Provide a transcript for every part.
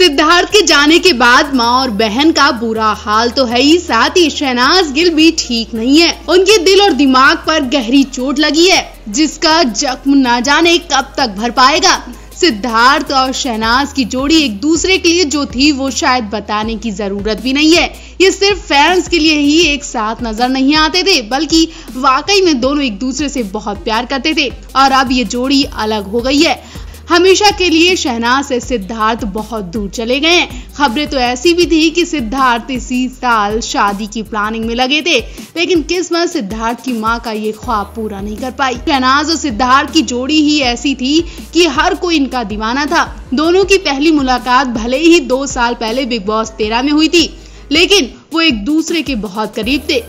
सिद्धार्थ के जाने के बाद माँ और बहन का बुरा हाल तो है ही, साथ ही शहनाज गिल भी ठीक नहीं है। उनके दिल और दिमाग पर गहरी चोट लगी है, जिसका जख्म न जाने कब तक भर पाएगा। सिद्धार्थ और शहनाज की जोड़ी एक दूसरे के लिए जो थी वो शायद बताने की जरूरत भी नहीं है। ये सिर्फ फैंस के लिए ही एक साथ नजर नहीं आते थे, बल्कि वाकई में दोनों एक दूसरे से बहुत प्यार करते थे और अब ये जोड़ी अलग हो गई है। हमेशा के लिए शहनाज से सिद्धार्थ बहुत दूर चले गए हैं। खबरें तो ऐसी भी थी कि सिद्धार्थ इसी साल शादी की प्लानिंग में लगे थे, लेकिन किस्मत सिद्धार्थ की मां का ये ख्वाब पूरा नहीं कर पाई। शहनाज और सिद्धार्थ की जोड़ी ही ऐसी थी कि हर कोई इनका दीवाना था। दोनों की पहली मुलाकात भले ही 2 साल पहले बिग बॉस 13 में हुई थी, लेकिन वो एक दूसरे के बहुत करीब थे।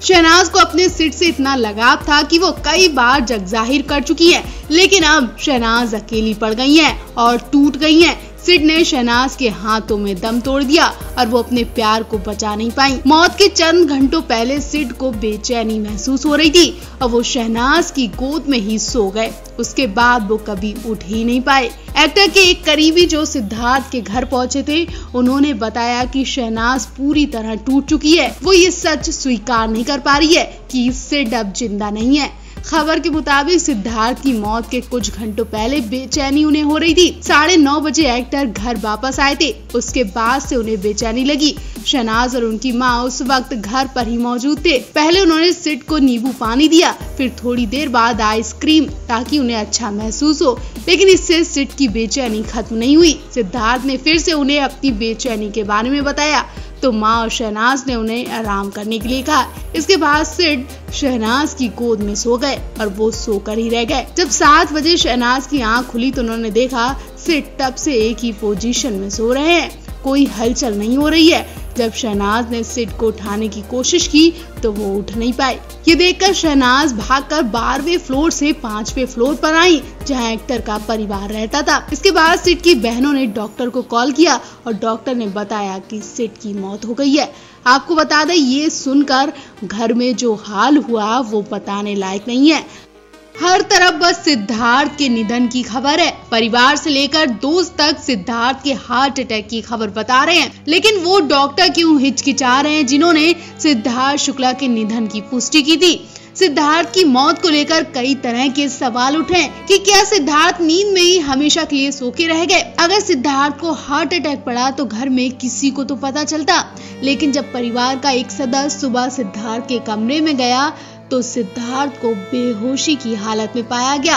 शहनाज को अपने सिड से इतना लगाव था कि वो कई बार जग जाहिर कर चुकी है, लेकिन अब शहनाज अकेली पड़ गई है और टूट गई है। सिड ने शहनाज के हाथों में दम तोड़ दिया और वो अपने प्यार को बचा नहीं पाई। मौत के चंद घंटों पहले सिड को बेचैनी महसूस हो रही थी और वो शहनाज की गोद में ही सो गए। उसके बाद वो कभी उठ ही नहीं पाए। एक्टर के एक करीबी जो सिद्धार्थ के घर पहुंचे थे, उन्होंने बताया कि शहनाज पूरी तरह टूट चुकी है। वो ये सच स्वीकार नहीं कर पा रही है कि सिड अब जिंदा नहीं है। खबर के मुताबिक सिद्धार्थ की मौत के कुछ घंटों पहले बेचैनी उन्हें हो रही थी। 9:30 बजे एक्टर घर वापस आए थे। उसके बाद से उन्हें बेचैनी लगी। शहनाज और उनकी माँ उस वक्त घर पर ही मौजूद थे। पहले उन्होंने सिड को नींबू पानी दिया, फिर थोड़ी देर बाद आइसक्रीम, ताकि उन्हें अच्छा महसूस हो, लेकिन इससे सिड की बेचैनी खत्म नहीं हुई। सिद्धार्थ ने फिर से उन्हें अपनी बेचैनी के बारे में बताया तो माँ और शहनाज ने उन्हें आराम करने के लिए कहा। इसके बाद सिड शहनाज की गोद में सो गए और वो सोकर ही रह गए। जब 7 बजे शहनाज की आंख खुली तो उन्होंने देखा सिड तब से एक ही पोजीशन में सो रहे हैं, कोई हलचल नहीं हो रही है। जब शहनाज ने सिड को उठाने की कोशिश की तो वो उठ नहीं पाए। ये देखकर शहनाज भागकर 12वें फ्लोर से 5वें फ्लोर पर आई, जहां एक्टर का परिवार रहता था। इसके बाद सिड की बहनों ने डॉक्टर को कॉल किया और डॉक्टर ने बताया कि सिड की मौत हो गई है। आपको बता दें, ये सुनकर घर में जो हाल हुआ वो बताने लायक नहीं है। हर तरफ बस सिद्धार्थ के निधन की खबर है। परिवार से लेकर दोस्त तक सिद्धार्थ के हार्ट अटैक की खबर बता रहे हैं, लेकिन वो डॉक्टर क्यों हिचकिचा रहे हैं जिन्होंने सिद्धार्थ शुक्ला के निधन की पुष्टि की थी। सिद्धार्थ की मौत को लेकर कई तरह के सवाल उठे कि क्या सिद्धार्थ नींद में ही हमेशा के लिए सो के रह गए। अगर सिद्धार्थ को हार्ट अटैक पड़ा तो घर में किसी को तो पता चलता, लेकिन जब परिवार का एक सदस्य सुबह सिद्धार्थ के कमरे में गया तो सिद्धार्थ को बेहोशी की हालत में पाया गया।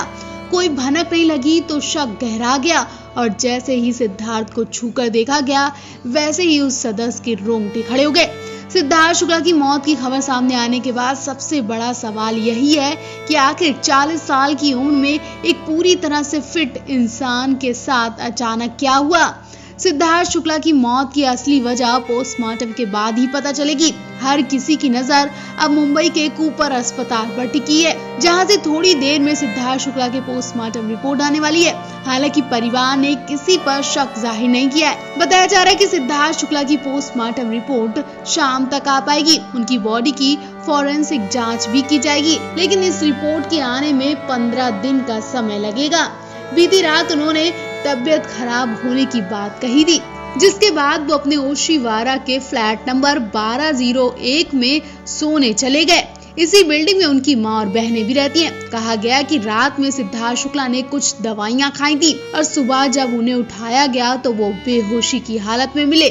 कोई भनक नहीं लगी तो शक गहरा गया और जैसे ही सिद्धार्थ को छूकर देखा गया, वैसे ही उस सदस्य के रोंगटे खड़े हो गए। सिद्धार्थ शुक्ला की मौत की खबर सामने आने के बाद सबसे बड़ा सवाल यही है कि आखिर 40 साल की उम्र में एक पूरी तरह से फिट इंसान के साथ अचानक क्या हुआ। सिद्धार्थ शुक्ला की मौत की असली वजह पोस्टमार्टम के बाद ही पता चलेगी। हर किसी की नजर अब मुंबई के कूपर अस्पताल पर टिकी है, जहां से थोड़ी देर में सिद्धार्थ शुक्ला के पोस्टमार्टम रिपोर्ट आने वाली है। हालांकि परिवार ने किसी पर शक जाहिर नहीं किया है। बताया जा रहा है कि सिद्धार्थ शुक्ला की पोस्टमार्टम रिपोर्ट शाम तक आ पाएगी। उनकी बॉडी की फॉरेंसिक जाँच भी की जाएगी, लेकिन इस रिपोर्ट के आने में 15 दिन का समय लगेगा। बीती रात उन्होंने तबियत खराब होने की बात कही थी, जिसके बाद वो अपने ओशीवारा के फ्लैट नंबर 1201 में सोने चले गए। इसी बिल्डिंग में उनकी माँ और बहनें भी रहती हैं। कहा गया कि रात में सिद्धार्थ शुक्ला ने कुछ दवाइयाँ खाई थी और सुबह जब उन्हें उठाया गया तो वो बेहोशी की हालत में मिले।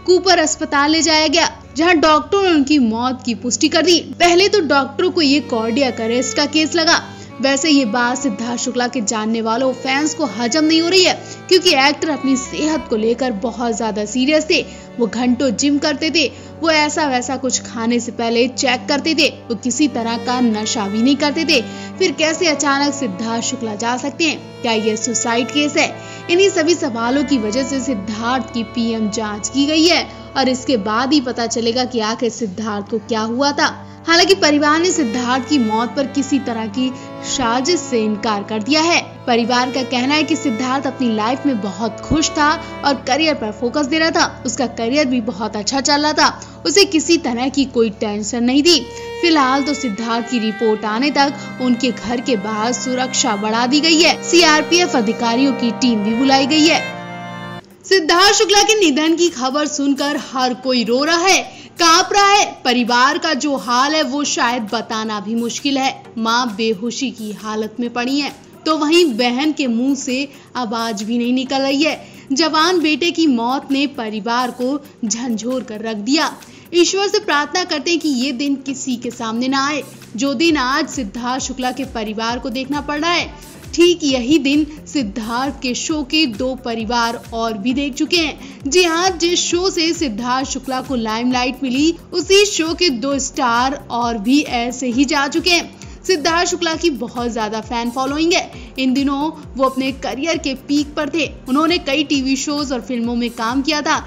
कूपर अस्पताल ले जाया गया, जहां डॉक्टरों ने उनकी मौत की पुष्टि कर दी। पहले तो डॉक्टरों को ये कार्डियक अरेस्ट का केस लगा। वैसे ये बात सिद्धार्थ शुक्ला के जानने वालों फैंस को हजम नहीं हो रही है, क्योंकि एक्टर अपनी सेहत को लेकर बहुत ज्यादा सीरियस थे। वो घंटों जिम करते थे, वो ऐसा वैसा कुछ खाने से पहले चेक करते थे, वो किसी तरह का नशा भी नहीं करते थे। फिर कैसे अचानक सिद्धार्थ शुक्ला जा सकते हैं? क्या ये सुसाइड केस है? इन्हीं सभी सवालों की वजह से सिद्धार्थ की पीएम जांच की गई है और इसके बाद ही पता चलेगा कि आखिर सिद्धार्थ को क्या हुआ था। हालांकि परिवार ने सिद्धार्थ की मौत पर किसी तरह की साजिश से इनकार कर दिया है। परिवार का कहना है कि सिद्धार्थ अपनी लाइफ में बहुत खुश था और करियर पर फोकस दे रहा था। उसका करियर भी बहुत अच्छा चल रहा था, उसे किसी तरह की कोई टेंशन नहीं थी। फिलहाल तो सिद्धार्थ की रिपोर्ट आने तक उनके घर के बाहर सुरक्षा बढ़ा दी गई है। सीआरपीएफ अधिकारियों की टीम भी बुलाई गई है। सिद्धार्थ शुक्ला के निधन की खबर सुनकर हर कोई रो रहा है, कांप रहा है। परिवार का जो हाल है वो शायद बताना भी मुश्किल है। मां बेहोशी की हालत में पड़ी है, तो वहीं बहन के मुंह से आवाज भी नहीं निकल रही है। जवान बेटे की मौत ने परिवार को झंझोर कर रख दिया। ईश्वर से प्रार्थना करते हैं कि ये दिन किसी के सामने ना आए, जो दिन आज सिद्धार्थ शुक्ला के परिवार को देखना पड़ रहा है। ठीक यही दिन सिद्धार्थ के शो के 2 परिवार और भी देख चुके हैं। जी हाँ, जिस शो से सिद्धार्थ शुक्ला को लाइमलाइट मिली, उसी शो के 2 स्टार और भी ऐसे ही जा चुके हैं। सिद्धार्थ शुक्ला की बहुत ज्यादा फैन फॉलोइंग है। इन दिनों वो अपने करियर के पीक पर थे। उन्होंने कई टीवी शोज और फिल्मों में काम किया था।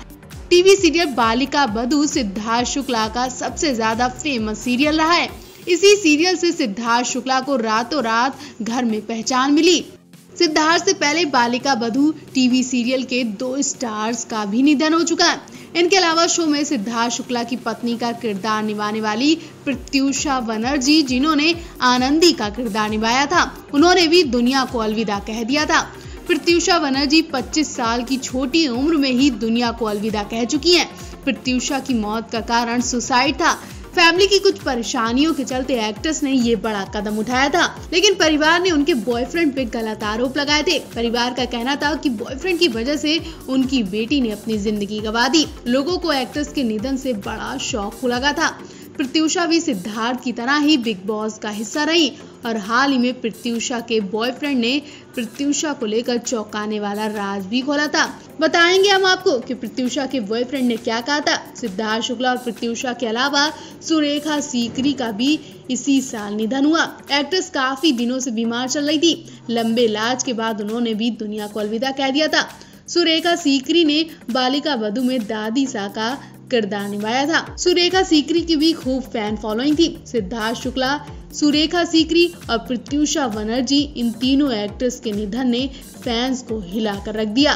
टीवी सीरियल बालिका बधू सिद्धार्थ शुक्ला का सबसे ज्यादा फेमस सीरियल रहा है। इसी सीरियल से सिद्धार्थ शुक्ला को रातों रात घर में पहचान मिली। सिद्धार्थ से पहले बालिका बधू टीवी सीरियल के 2 स्टार्स का भी निधन हो चुका है। इनके अलावा शो में सिद्धार्थ शुक्ला की पत्नी का किरदार निभाने वाली प्रत्यूषा बनर्जी, जिन्होंने आनंदी का किरदार निभाया था, उन्होंने भी दुनिया को अलविदा कह दिया था। प्रत्यूषा बनर्जी 25 साल की छोटी उम्र में ही दुनिया को अलविदा कह चुकी हैं। प्रत्यूषा की मौत का कारण सुसाइड था। फैमिली की कुछ परेशानियों के चलते एक्ट्रेस ने ये बड़ा कदम उठाया था, लेकिन परिवार ने उनके बॉयफ्रेंड पे गलत आरोप लगाए थे। परिवार का कहना था कि बॉयफ्रेंड की वजह से उनकी बेटी ने अपनी जिंदगी गंवा दी। लोगों को एक्ट्रेस के निधन से बड़ा शॉक लगा था। प्रत्यूषा भी सिद्धार्थ की तरह ही बिग बॉस का हिस्सा रही और हाल ही में प्रत्यूषा के बॉयफ्रेंड ने प्रत्यूषा को लेकर चौंकाने वाला राज भी खोला था। बताएंगे हम आपको कि प्रत्यूषा के बॉयफ्रेंड ने क्या कहा था। सिद्धार्थ शुक्ला और प्रत्यूषा के अलावा सुरेखा सीकरी का भी इसी साल निधन हुआ। एक्ट्रेस काफी दिनों से बीमार चल रही थी। लंबे इलाज के बाद उन्होंने भी दुनिया को अलविदा कह दिया था। सुरेखा सीकरी ने बालिका बधू में दादी सा का किरदार निभाया था। सुरेखा सीकरी की भी खूब फैन फॉलोइंग थी। सिद्धार्थ शुक्ला, सुरेखा सीकरी और प्रत्यूषा बनर्जी, इन तीनों एक्ट्रेस के निधन ने फैंस को हिला कर रख दिया।